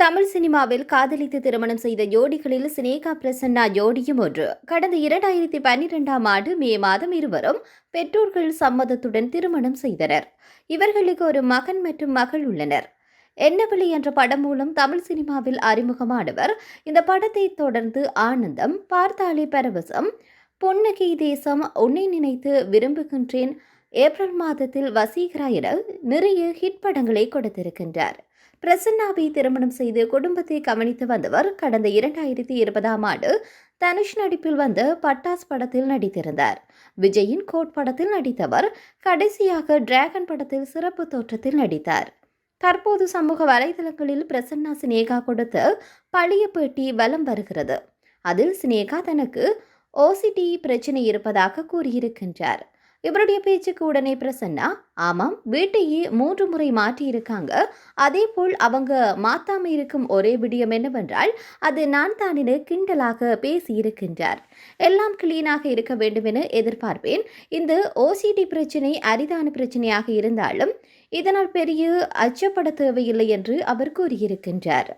தமிழ் சினிமாவில் காதலித்து திருமணம் செய்த ஜோடிகளில் சினேகா பிரசன்னா ஜோடியும் ஒன்று. கடந்த 2012ஆம் ஆண்டு மே மாதம் இருவரும் பெற்றோர்கள் சம்மதத்துடன் திருமணம் செய்தனர். இவர்களுக்கு ஒரு மகன் மற்றும் மகள் உள்ளனர். என்னவழி என்ற படம் மூலம் தமிழ் சினிமாவில் அறிமுகமானவர். இந்த படத்தை தொடர்ந்து ஆனந்தம், பார்த்தாலே பரவசம், பொன்னகை தேசம், உன்னை நினைத்து விரும்புகின்றேன், ஏப்ரல் மாதத்தில் வசீகரா என நிறைய ஹிட் படங்களை கொடுத்திருக்கின்றார். பிரசன்னாவை திருமணம் செய்து குடும்பத்தை கவனித்து வந்தவர். கடந்த 2020ஆம் ஆண்டு தனுஷ் நடிப்பில் வந்த பட்டாஸ் படத்தில் நடித்திருந்தார். விஜயின் கோட் படத்தில் நடித்தவர். கடைசியாக டிராகன் படத்தில் சிறப்பு தோற்றத்தில் நடித்தார். தற்போது சமூக வலைதளங்களில் பிரசன்னா சினேகா கொடுத்த பழைய பேட்டி வலம் வருகிறது. அதில் சினேகா தனக்கு ஓசிடி பிரச்சனை இருப்பதாக கூறியிருக்கின்றார். இவருடைய பேச்சுக்கு உடனே பிரசன்னா, ஆமாம், வீட்டையே 3 முறை மாற்றி இருக்காங்க. அதே போல் அவங்க மாத்தாம இருக்கும் ஒரே விடயம் என்னவென்றால் அது நான் தான் என கிண்டலாக பேசியிருக்கின்றார். எல்லாம் கிளீனாக இருக்க வேண்டும் என எதிர்பார்ப்பேன். இந்த ஓசிடி பிரச்சனை அரிதான பிரச்சனையாக இருந்தாலும் இதனால் பெரிய அச்சப்பட தேவையில்லை என்று அவர் கூறியிருக்கின்றார்.